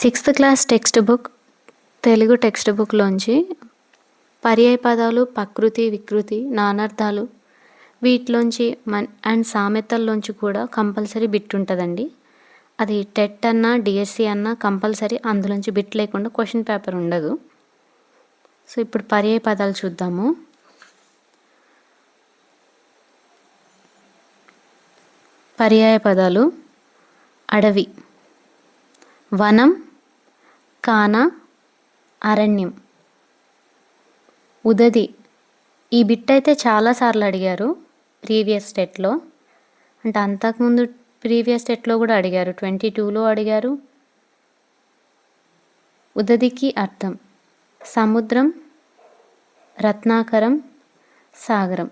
Sixth class text book Telugu text బుక్లోంచి పర్యాయ పదాలు, ప్రకృతి, వికృతి, నానార్థాలు వీటిలోంచి అండ్ సామెతల్లోంచి కూడా కంపల్సరీ బిట్ ఉంటుందండి. అది టెట్ అన్నా డిఎస్సి అన్నా కంపల్సరీ అందులోంచి బిట్ లేకుండా క్వశ్చన్ పేపర్ ఉండదు. సో ఇప్పుడు పర్యాయ పదాలు చూద్దాము. పర్యాయ పదాలు: అడవి, వనం, కాన, అరణ్యం. ఉదది ఈ బిట్ అయితే చాలాసార్లు అడిగారు ప్రీవియస్ టెట్లో, అంటే అంతకుముందు ప్రీవియస్ టెట్లో కూడా అడిగారు, 22లో అడిగారు. ఉదదికి అర్థం సముద్రం, రత్నాకరం, సాగరం.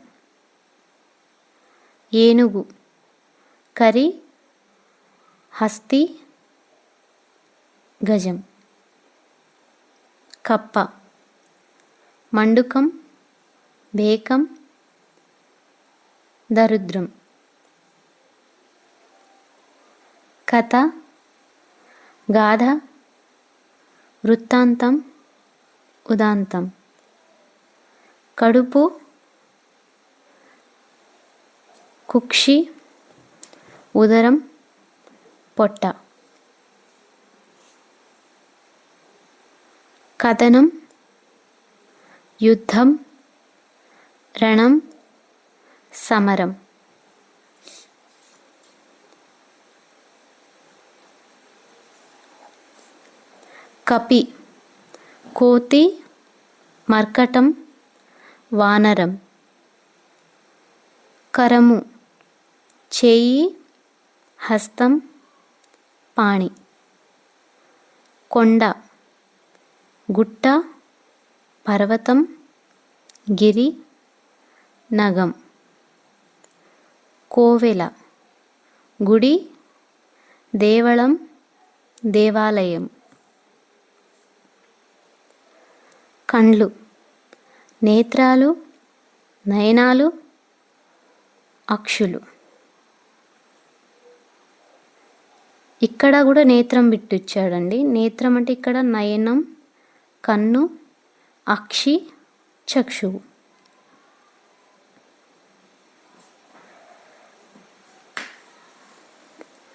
ఏనుగు కరి, హస్తి, గజం. కప్ప మండుకం, బేకం, దరిద్రం. కథ గాథ, వృత్తాంతం, ఉదాంతం. కడుపు కుక్షి, ఉదరం, పొట్ట. కథనం యుద్ధం, రణం, సమరం. కపి కోతి, మర్కటం, వానరం. కరము చేయి, హస్తం, పాణి. కొండ గుట్ట, పర్వతం, గిరి, నగం. కోవెల గుడి, దేవళం, దేవాలయం. కండ్లు నేత్రాలు, నయనాలు, అక్షులు. ఇక్కడ కూడా నేత్రం బిట్టు ఇచ్చాడండి. నేత్రం అంటే ఇక్కడ నయనం, కన్ను, అక్షి, చక్షువు.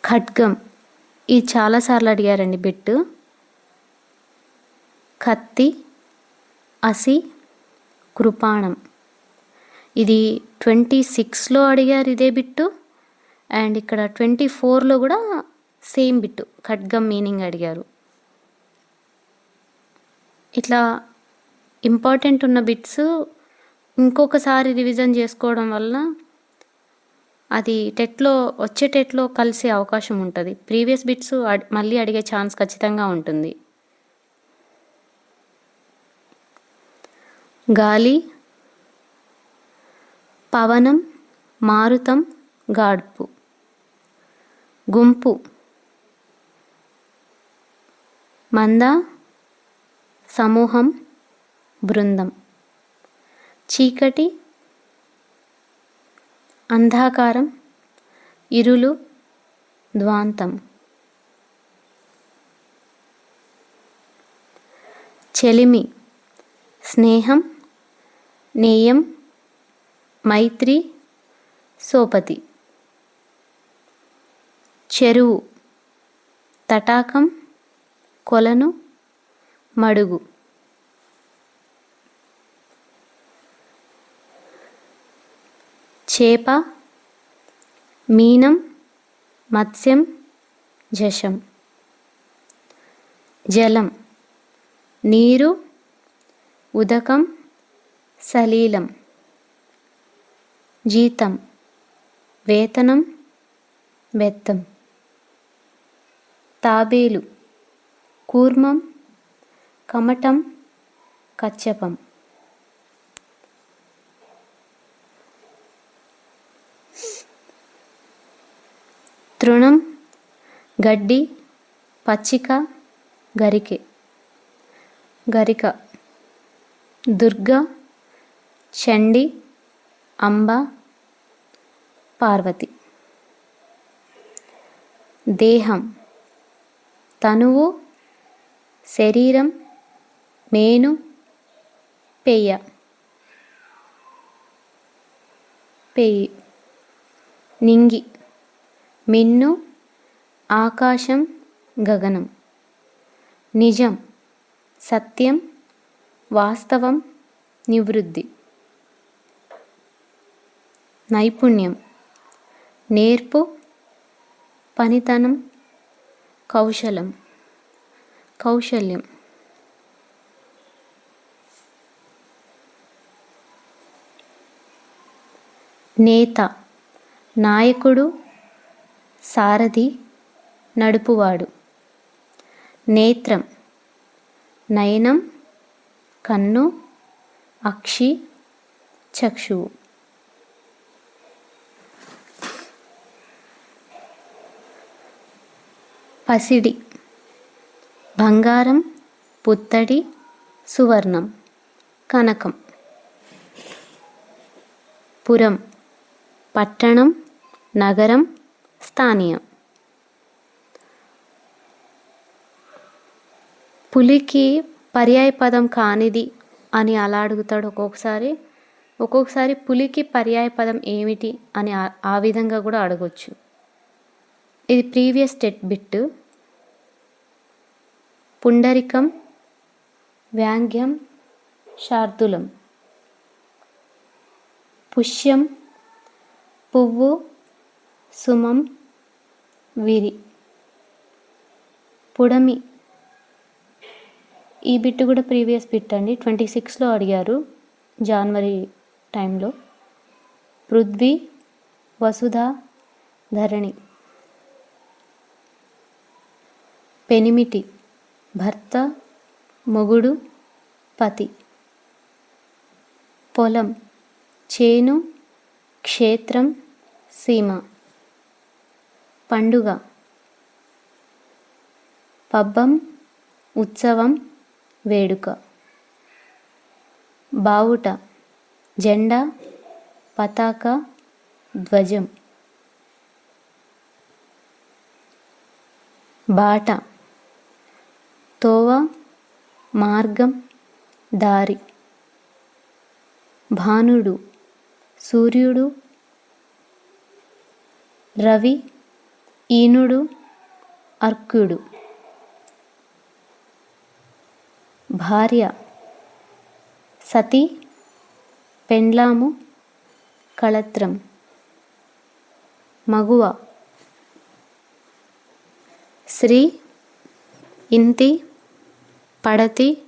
ఖడ్గం ఇది చాలాసార్లు అడిగారండి బిట్టు. కత్తి, అసి, కృపాణం. ఇది 26లో అడిగారు ఇదే బిట్టు, అండ్ ఇక్కడ 24లో కూడా సేమ్ బిట్టు ఖడ్గం మీనింగ్ అడిగారు. ఇట్లా ఇంపార్టెంట్ ఉన్న బిట్స్ ఇంకొకసారి రివిజన్ చేసుకోవడం వల్ల అది వచ్చే టెట్లో కలిసే అవకాశం ఉంటుంది. ప్రీవియస్ బిట్స్ మళ్ళీ అడిగే ఛాన్స్ ఖచ్చితంగా ఉంటుంది. గాలి పవనం, మారుతం, గాడ్పు. గుంపు మంద, సమూహం, బృందం. చీకటి అంధాకారం, ఇరులు, ధ్వాంతం. చెలిమి స్నేహం, నేయం, మైత్రి, సోపతి. చెరువు తటాకం, కొలను, మడుగు. చేప మీనం, మత్స్యం, జశం. జలం నీరు, ఉదకం, సలీలం. జీతం వేతనం, బెత్తం. తాబేలు కూర్మం, కమటం, కచ్చపం. తృణం గడ్డి, పచ్చిక, గరికె. గరిక దుర్గ, చండి, అంబ, పార్వతి. దేహం తనువు, శరీరం, మేను, పెయ్య, పెయ్యి. నింగి, మిన్ను, ఆకాశం, గగనం. నిజం, సత్యం, వాస్తవం, నివృత్తి. నైపుణ్యం, నేర్పు, పనితనం, కౌశల్యం. నేత, నాయకుడు, సారథి, నడుపువాడు. నేత్రం, నయనం, కన్ను, అక్షి, చక్షువు. పసిడి, బంగారం, పుత్తడి, సువర్ణం, కనకం. పురం, పట్టణం, నగరం, స్థానీయం. పులికి పర్యాయపదం కానిది అని అలా అడుగుతాడు ఒక్కొక్కసారి పులికి పర్యాయపదం ఏమిటి అని ఆ విధంగా కూడా అడగొచ్చు. ఇది ప్రీవియస్ స్టెట్ బిట్. పుండరికం, వ్యాంగ్యం, శార్దూలం. పుష్యం, పువ్వు, సుమం, విరి. పుడమి, ఈ బిట్ కూడా ప్రీవియస్ బిట్ అండి, 26లో అడిగారు జనవరి టైంలో. పృథ్వీ, వసుధ, ధరణి. పెనిమిటి, భర్త, మొగుడు, పతి. పొలం, చేను, క్షేత్రం, సీమ. పండుగ, పబ్బం, ఉత్సవం, వేడుక. బావుట, జెండా, పతాక, ధ్వజం. బాట, తోవ, మార్గం, దారి. భానుడు, సూర్యుడు, రవి, ఈనుడు, అర్కుడు. భార్య, సతి, పెండ్లాము, కళత్రం. మగువ, స్త్రీ, ఇంటి, పడతి,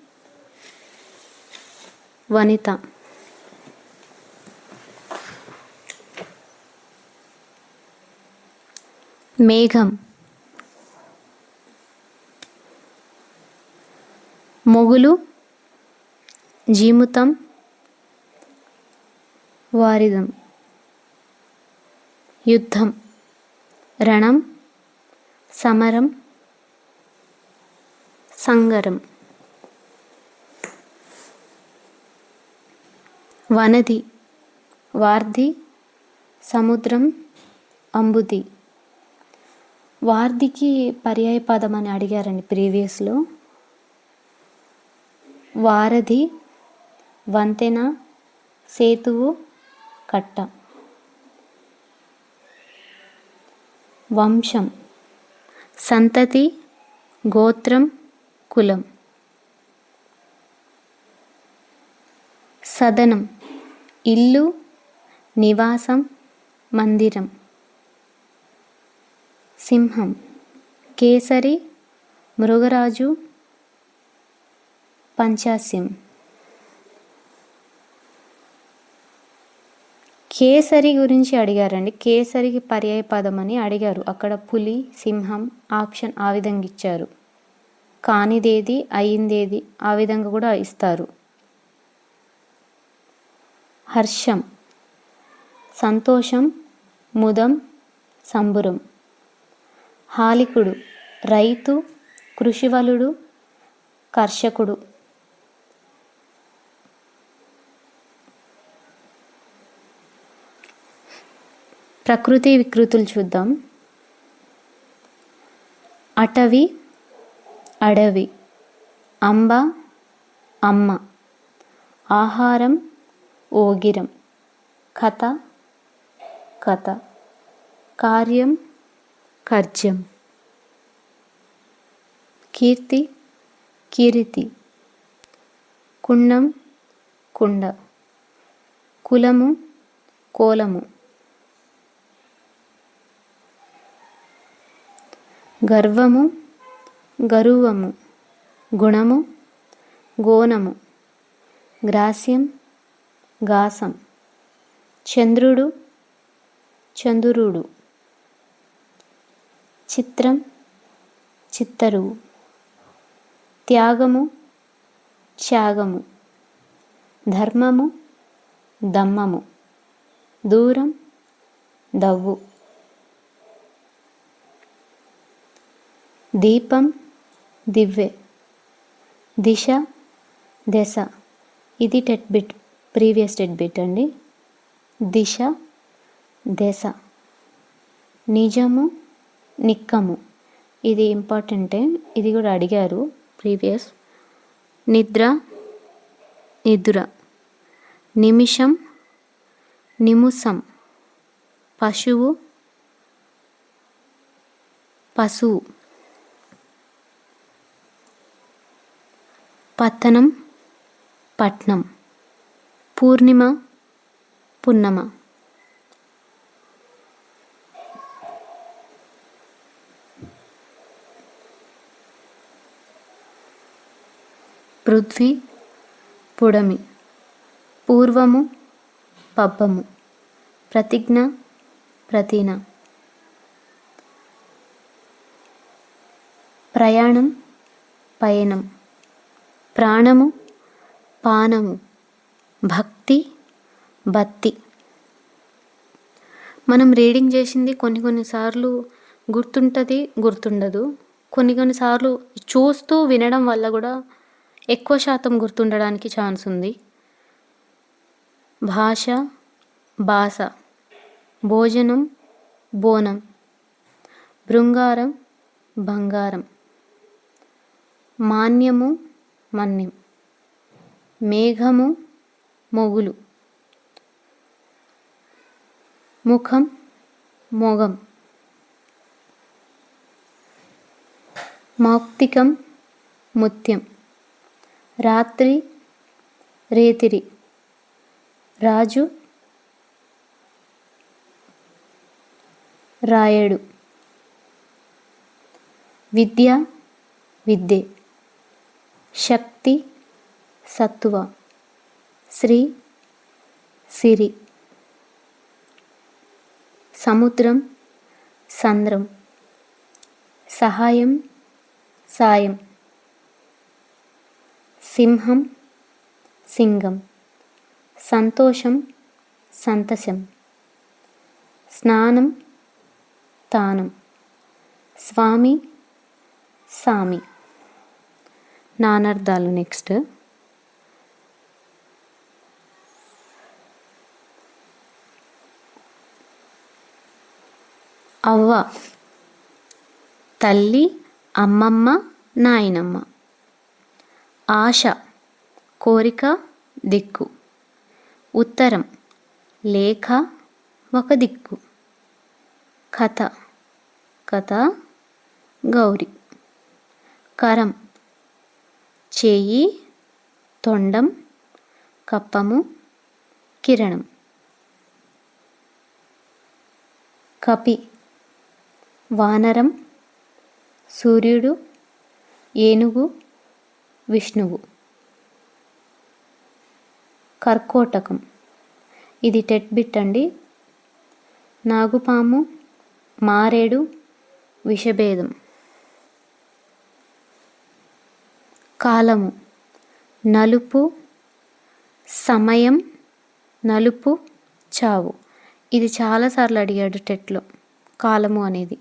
వనిత. మేఘం, మొగులు, జీముతం, వారిదం. యుద్ధం, రణం, సమరం, సంగరం. వనది, వార్ధి, సముద్రం, అంబుది. వార్ధికి పర్యాయపదం అని అడిగారండి ప్రీవియస్లో. వారధి, వంతెన, సేతువు, కట్ట. వంశం, సంతతి, గోత్రం, కులం. సదనం, ఇల్లు, నివాసం, మందిరం. సింహం, కేసరి, మృగరాజు, పంచాస్యం. కేసరి గురించి అడిగారండి. కేసరికి పర్యాయపదం అని అడిగారు. అక్కడ పులి, సింహం ఆప్షన్ ఆ విధంగా ఇచ్చారు. కానిదేది, అయిందేది ఆ విధంగా కూడా ఇస్తారు. హర్షం, సంతోషం, ముదం, సంబురం. హాలికుడు, రైతు, కృషివలుడు, కర్షకుడు. ప్రకృతి వికృతులు చూద్దాం. అటవి, అడవి, అంబ అమ్మ, ఆహారం ఓగిరం, కథ కథ, కార్యం కర్జ్యం, కీర్తి కీరితి, కుండం కుండ, కులము కోలము, గర్వము గరువము, గుణము గోనము, గ్రాస్యం గాసం, చంద్రుడు చందురుడు, చిత్రం చిత్తరువు, త్యాగము త్యాగము, ధర్మము దమ్మము, దూరం దవ్వు, దీపం దివ్వె, దిశ దశ. ఇది TET bit, previous TET bit అండి. దిశ దశ. నిజము నిక్కము, ఇది ఇంపార్టెంటే, ఇది కూడా అడిగారు ప్రీవియస్. నిద్ర నిద్ర, నిమిషం నిముసం, పశువు పశువు, పతనం పట్నం, పూర్ణిమ పున్నమ, పృథ్వీ పుడమి, పూర్వము పబ్బము, ప్రతిజ్ఞ ప్రతిన, ప్రయాణం పయనం, ప్రాణము పానము, భక్తి బత్తి. మనం రీడింగ్ చేసింది కొన్నిసార్లు గుర్తుంటుంది, గుర్తుండదు. కొన్నిసార్లు చూస్తూ వినడం వల్ల కూడా ఎక్కువ శాతం గుర్తుండడానికి ఛాన్స్ ఉంది. భాష బాస, భోజనం బోనం, బృంగారం బంగారం, మాన్యము మన్యం, మేఘము మొగులు, ముఖం మొగం, మౌక్తికం ముత్యం, రాత్రి రేతిరి, రాజు రాయడు, విద్య విద్యే, శక్తి సత్తువ, శ్రీ సిరి, సముద్రం సంద్రం, సహాయం సాయం, సింహం సింగం, సంతోషం సంతసం, స్నానం తానం, స్వామి సామి. నానార్థాలు నెక్స్ట్. అవ్వ తల్లి అమ్మమ్మ నాయనమ్మ, ఆశ కోరిక దిక్కు, ఉత్తరం లేఖ ఒక దిక్కు, కథ కథ గౌరి, కరం చేయి తొండం, కప్పము కిరణం, కపి వానరం, సూర్యుడు, ఏనుగు విష్ణువు, కర్కోటకం ఇది టెట్ బిట్ అండి. నాగుపాము మారేడు విషభేదం, కాలము నలుపు సమయం, నలుపు చావు. ఇది చాలాసార్లు అడిగాడు టెట్లో. కాలము అనేది,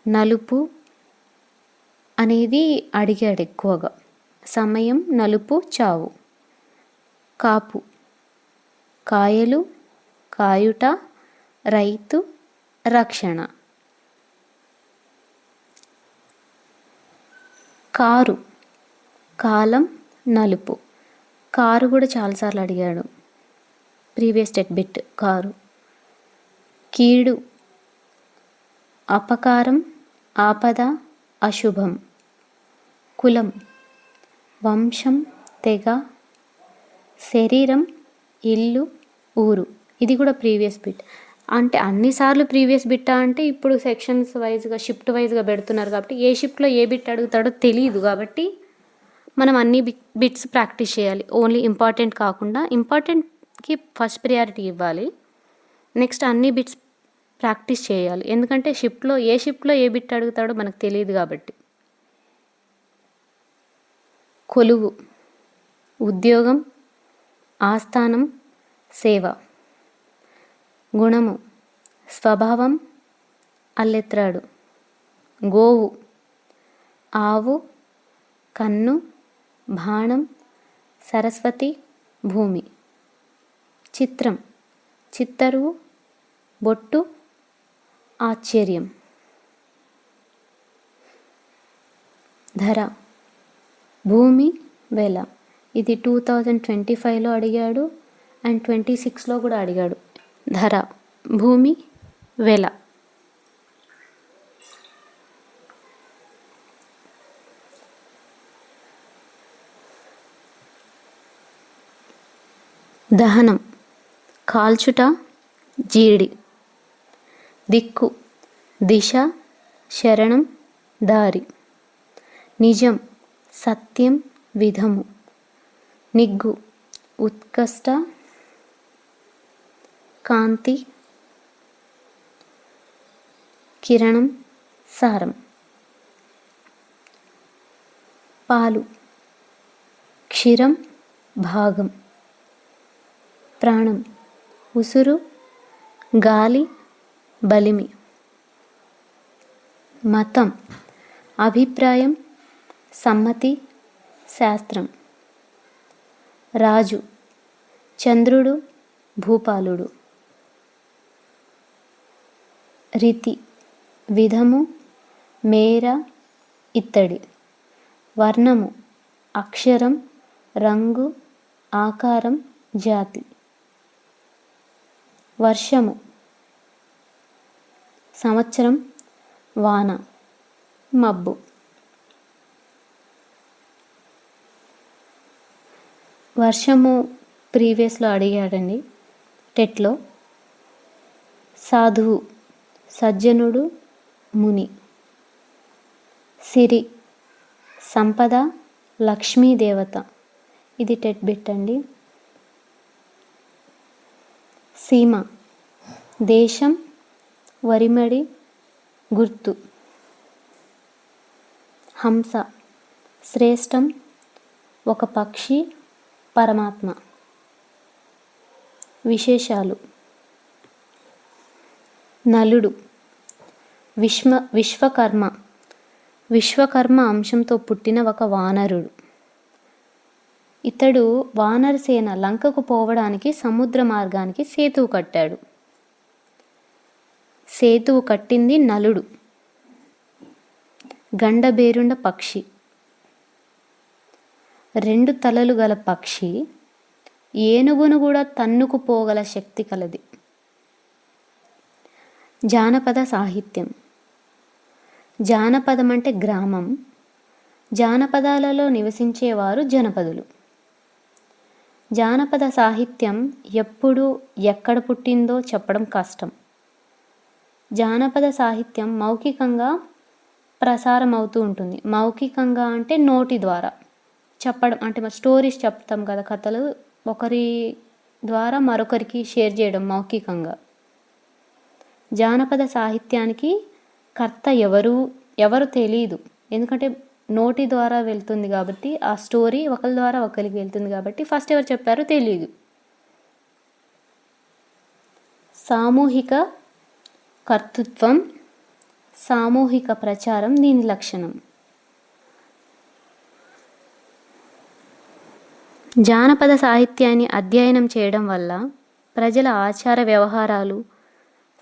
నలుపు అనేది అడిగాడు ఎక్కువగా. సమయం నలుపు చావు. కాపు కాయలు కాయుట, రైతు రక్షణ. కారు కాలం నలుపు. కారు కూడా చాలాసార్లు అడిగాడు. Previous TET bit car. కీడు అపకారం, ఆపద, అశుభం. కులం వంశం, తెగ. శరీరం ఇల్లు, ఊరు. ఇది కూడా ప్రీవియస్ బిట్. అంటే అన్నిసార్లు ప్రీవియస్ బిట్టా అంటే ఇప్పుడు సెక్షన్స్ వైజ్గా షిఫ్ట్ వైజ్గా పెడుతున్నారు కాబట్టి ఏ షిఫ్ట్లో ఏ బిట్ అడుగుతాడో తెలియదు కాబట్టి మనం అన్ని బిట్స్ ప్రాక్టీస్ చేయాలి. ఓన్లీ ఇంపార్టెంట్ కాకుండా ఇంపార్టెంట్కి ఫస్ట్ ప్రియారిటీ ఇవ్వాలి. నెక్స్ట్ అన్ని బిట్స్ ప్రాక్టీస్ చేయాలి. ఎందుకంటే షిఫ్ట్లో ఏ బిట్ అడుగుతాడో మనకు తెలియదు కాబట్టి. కొలువు ఉద్యోగం, ఆస్థానం, సేవ. గుణము స్వభావం, అల్లెత్రాడు. గోవు ఆవు, కన్ను, బాణం, సరస్వతి, భూమి. చిత్రం చిత్తరువు, బొట్టు, ఆశ్చర్యం. ధర భూమి, వెల. ఇది 2025లో అడిగాడు అండ్ 26లో కూడా అడిగాడు. ధర భూమి, వెల. దహనం కాల్చుట, జీడి. దిక్కు దిశ, శరణం, దారి. నిజం సత్యం, విధము. నిగ్గు ఉత్కష్ట, కాంతి, కిరణం, సారం. పాలు క్షీరం, భాగం. ప్రాణం ఉసురు, గాలి, బలిమి. మతం అభిప్రాయం, సమ్మతి, శాస్త్రం. రాజు చంద్రుడు, భూపాలుడు. రీతి విధము, మేర, ఇత్తడి. వర్ణము అక్షరం, రంగు, ఆకారం, జాతి. వర్షము సంవత్సరం, వాన, మబ్బు. వర్షము ప్రీవియస్లో అడిగాడండి టెట్లో. సాధువు సజ్జనుడు, ముని. సిరి సంపద, లక్ష్మీదేవత. ఇది టెట్ బిట్ అండి. సీమ దేశం, వరిమడి, గుర్తు. హంస శ్రేష్టం, ఒక పక్షి, పరమాత్మ. విశేషాలు నలుడు విశ్వకర్మ. విశ్వకర్మ అంశంతో పుట్టిన ఒక వానరుడు. ఇతడు వానరసేన లంకకు పోవడానికి సముద్ర మార్గానికి సేతువు కట్టాడు. సేతువు కట్టింది నలుడు. గండబేరుండ పక్షి. 2 తలలు గల పక్షి ఏనుగును కూడా తన్నుకుపోగల శక్తి కలది. జానపద సాహిత్యం. జానపదం అంటే గ్రామం. జానపదాలలో నివసించేవారు జనపదులు. జానపద సాహిత్యం ఎప్పుడు ఎక్కడ పుట్టిందో చెప్పడం కష్టం. జానపద సాహిత్యం మౌఖికంగా ప్రసారం అవుతూ ఉంటుంది. మౌఖికంగా అంటే నోటి ద్వారా చెప్పడం, అంటే స్టోరీస్ చెప్తాం కదా, కథలు ఒకరి ద్వారా మరొకరికి షేర్ చేయడం మౌఖికంగా. జానపద సాహిత్యానికి కర్త ఎవరు తెలియదు. ఎందుకంటే నోటి ద్వారా వెళ్తుంది కాబట్టి, ఆ స్టోరీ ఒకరి ద్వారా ఒకరికి వెళ్తుంది కాబట్టి ఫస్ట్ ఎవరు చెప్పారో తెలియదు. సామూహిక కర్తృత్వం, సామూహిక ప్రచారం దీని లక్షణం. జానపద సాహిత్యాన్ని అధ్యయనం చేయడం వల్ల ప్రజల ఆచార వ్యవహారాలు,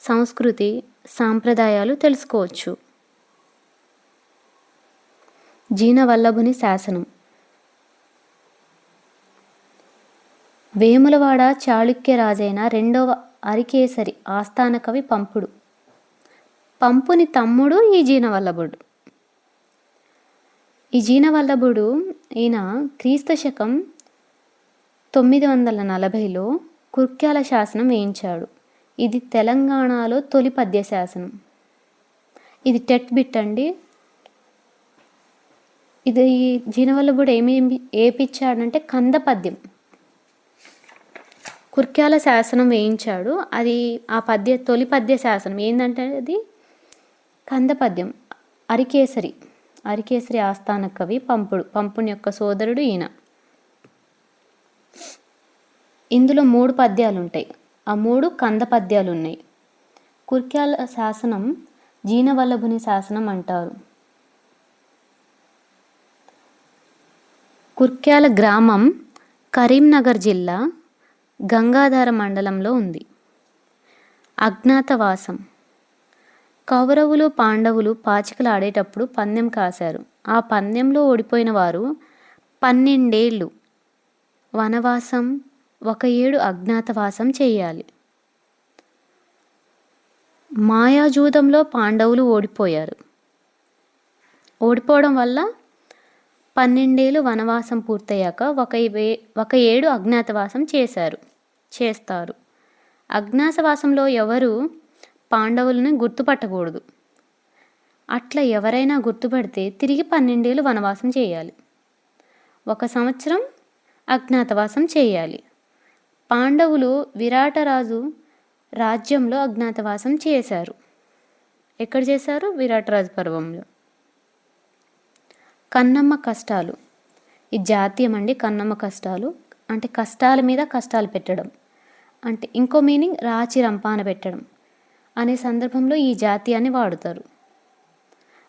సంస్కృతి, సాంప్రదాయాలు తెలుసుకోవచ్చు. జీనవల్లభుని శాసనం. వేములవాడ చాళుక్య రాజైన రెండవ అరికేసరి ఆస్థాన కవి పంపుడు. పంపుని తమ్ముడు ఈ జీనవల్లభుడు. ఈ జీనవల్లభుడు ఈయన క్రీస్తు శకం 940లో కుర్క్యాల శాసనం వేయించాడు. ఇది తెలంగాణలో తొలి పద్య శాసనం. ఇది టెట్ బిట్ అండి. ఇది జీనవల్లభుడు ఏమేమి ఏపిచ్చాడంటే కంద పద్యం, కుర్క్యాల శాసనం వేయించాడు. అది ఆ తొలి పద్య శాసనం ఏంటంటే అది కంద పద్యం. అరికేసరి ఆస్థాన కవి పంపుని యొక్క సోదరుడు ఈయన. ఇందులో 3 పద్యాలు ఉంటాయి. ఆ 3 కంద పద్యాలు ఉన్నాయి. కుర్క్యాల శాసనం జీనవల్లభుని శాసనం అంటారు. కుర్క్యాల గ్రామం కరీంనగర్ జిల్లా గంగాధర మండలంలో ఉంది. అజ్ఞాతవాసం. కౌరవులు పాండవులు పాచికలు ఆడేటప్పుడు పందెం కాశారు. ఆ పందెంలో ఓడిపోయిన వారు 12 ఏళ్ళు వనవాసం, 1 ఏడు అజ్ఞాతవాసం చేయాలి. మాయాజూదంలో పాండవులు ఓడిపోయారు. ఓడిపోవడం వల్ల 12 ఏళ్ళు వనవాసం పూర్తయ్యాక 1 ఏడు అజ్ఞాతవాసం చేస్తారు. అజ్ఞాతవాసంలో ఎవరు పాండవులను గుర్తుపట్టకూడదు. అట్లా ఎవరైనా గుర్తుపడితే తిరిగి 12 ఏళ్ళు వనవాసం చేయాలి. 1 సంవత్సరం అజ్ఞాతవాసం చేయాలి. పాండవులు విరాటరాజు రాజ్యంలో అజ్ఞాతవాసం చేశారు. ఎక్కడ చేశారు? విరాటరాజు పర్వంలో. కన్నమ్మ కష్టాలు. ఈ జాతీయం అండి. కన్నమ్మ కష్టాలు అంటే కష్టాల మీద కష్టాలు పెట్టడం, అంటే ఇంకో మీనింగ్ రాచి రంపాన పెట్టడం అనే సందర్భంలో ఈ జాతీయాన్ని వాడుతారు.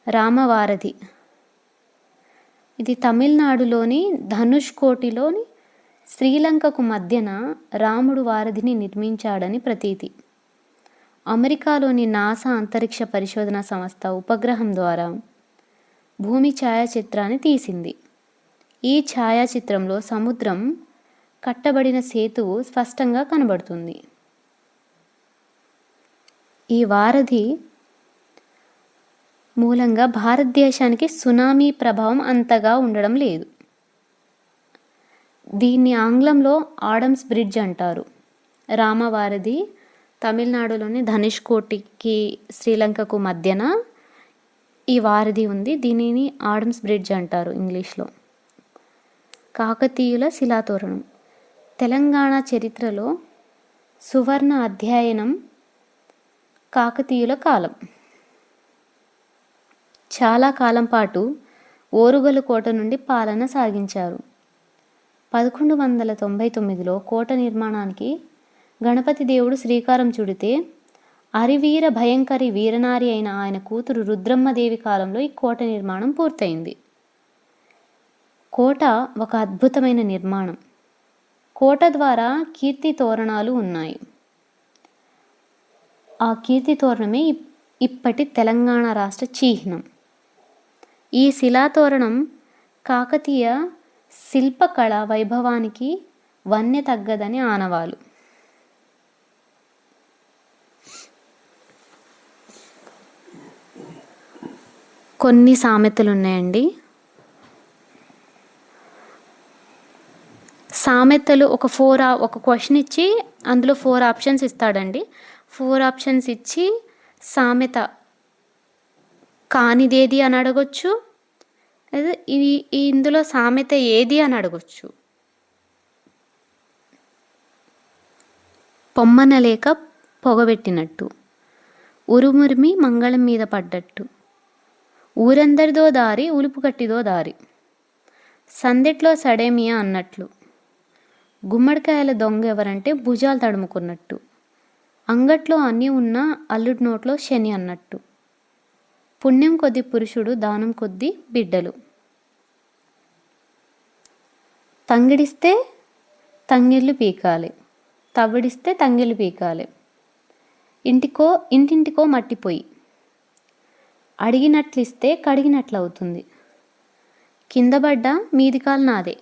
రామవారధి. ఇది తమిళనాడులోని ధనుష్కోటిలోని శ్రీలంకకు మధ్యన రాముడు వారధిని నిర్మించాడని ప్రతీతి. అమెరికాలోని నాసా అంతరిక్ష పరిశోధన సంస్థ ఉపగ్రహం ద్వారా భూమి ఛాయాచిత్రాన్ని తీసింది. ఈ ఛాయాచిత్రంలో సముద్రం కట్టబడిన సేతువు స్పష్టంగా కనబడుతుంది. ఈ వారధి మూలంగా భారతదేశానికి సునామీ ప్రభావం అంతగా ఉండడం లేదు. దీన్ని ఆంగ్లంలో ఆడమ్స్ బ్రిడ్జ్ అంటారు. రామవారధి తమిళనాడులోని ధనుష్కోటికి శ్రీలంకకు మధ్యన ఈ వారధి ఉంది. దీనిని ఆడమ్స్ బ్రిడ్జ్ అంటారు ఇంగ్లీష్లో. కాకతీయుల శిలాతోరణం. తెలంగాణ చరిత్రలో సువర్ణ అధ్యయనం కాకతీయుల కాలం. చాలా కాలం పాటు ఓరుగలు కోట నుండి పాలన సాగించారు. 1199లో కోట నిర్మాణానికి గణపతి దేవుడు శ్రీకారం చుడితే అరివీర భయంకరి వీరనారి అయిన ఆయన కూతురు రుద్రమ్మదేవి కాలంలో ఈ కోట నిర్మాణం పూర్తయింది. కోట ఒక అద్భుతమైన నిర్మాణం. కోట ద్వారా కీర్తి తోరణాలు ఉన్నాయి. ఆ కీర్తి తోరణమే ఇప్పటి తెలంగాణ రాష్ట్ర చిహ్నం. ఈ శిలాతోరణం కాకతీయ శిల్పకళ వైభవానికి వన్నె తగ్గదని ఆనవాలు. కొన్ని సామెతలు ఉన్నాయండి. సామెతలు ఒక క్వశ్చన్ ఇచ్చి అందులో 4 ఆప్షన్స్ ఇస్తాడండి. 4 ఆప్షన్స్ ఇచ్చి సామెత కానిదేది అని అడగొచ్చు, ఇది ఇందులో సామెత ఏది అని అడగొచ్చు. పొమ్మన లేక పొగబెట్టినట్టు, ఉరుమురిమి మంగళం మీద పడ్డట్టు, ఊరందరిదో దారి ఉలుపు కట్టిదో దారి, సందెట్లో సడేమియా అన్నట్లు, గుమ్మడికాయల దొంగ ఎవరంటే భుజాలు తడుముకున్నట్టు, అంగట్లో అన్నీ ఉన్నా అల్లుడి నోట్లో శని అన్నట్టు, పుణ్యం కొద్ది పురుషుడు దానం కొద్ది బిడ్డలు, తంగిడిస్తే తంగిళ్ళు పీకాలి, తవ్విడిస్తే తంగిళ్ళు పీకాలి, ఇంటింటికో మట్టిపోయి, అడిగినట్లిస్తే కడిగినట్లు అవుతుంది, కింద పడ్డ మీది కాలు నాదే,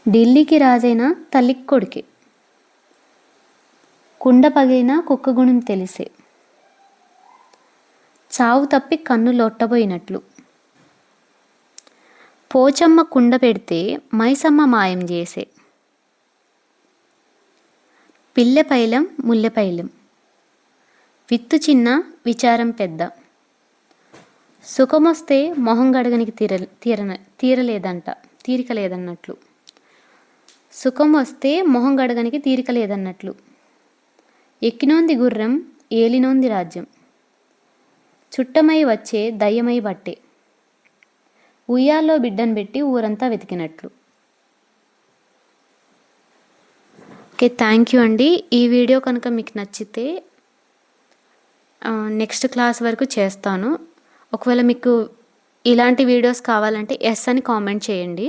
ఢిల్లీకి రాజైన తల్లికి కొడుకే, కుండ పగిలిన కుక్క గుణం తెలిసే, చావు తప్పి కన్ను లొట్టబోయినట్లు, పోచమ్మ కుండ పెడితే మైసమ్మ మాయం చేసే, పిల్లెపైలం ముల్లెపైలం, విత్తు చిన్న విచారం పెద్ద, సుఖమొస్తే మొహం గడగనికి తీరిక లేదన్నట్లు, సుఖం వస్తే మొహం గడగనికి తీరిక లేదన్నట్లు, ఎక్కినోంది గుర్రం ఏలినోంది రాజ్యం, చుట్టమై వచ్చే దయ్యమై బట్టే, ఉయ్యాల్లో బిడ్డను పెట్టి ఊరంతా వెతికినట్లు. ఓకే, థ్యాంక్ యూ అండి. ఈ వీడియో కనుక మీకు నచ్చితే నెక్స్ట్ క్లాస్ వరకు చేస్తాను. ఒకవేళ మీకు ఇలాంటి వీడియోస్ కావాలంటే ఎస్ అని కామెంట్ చేయండి.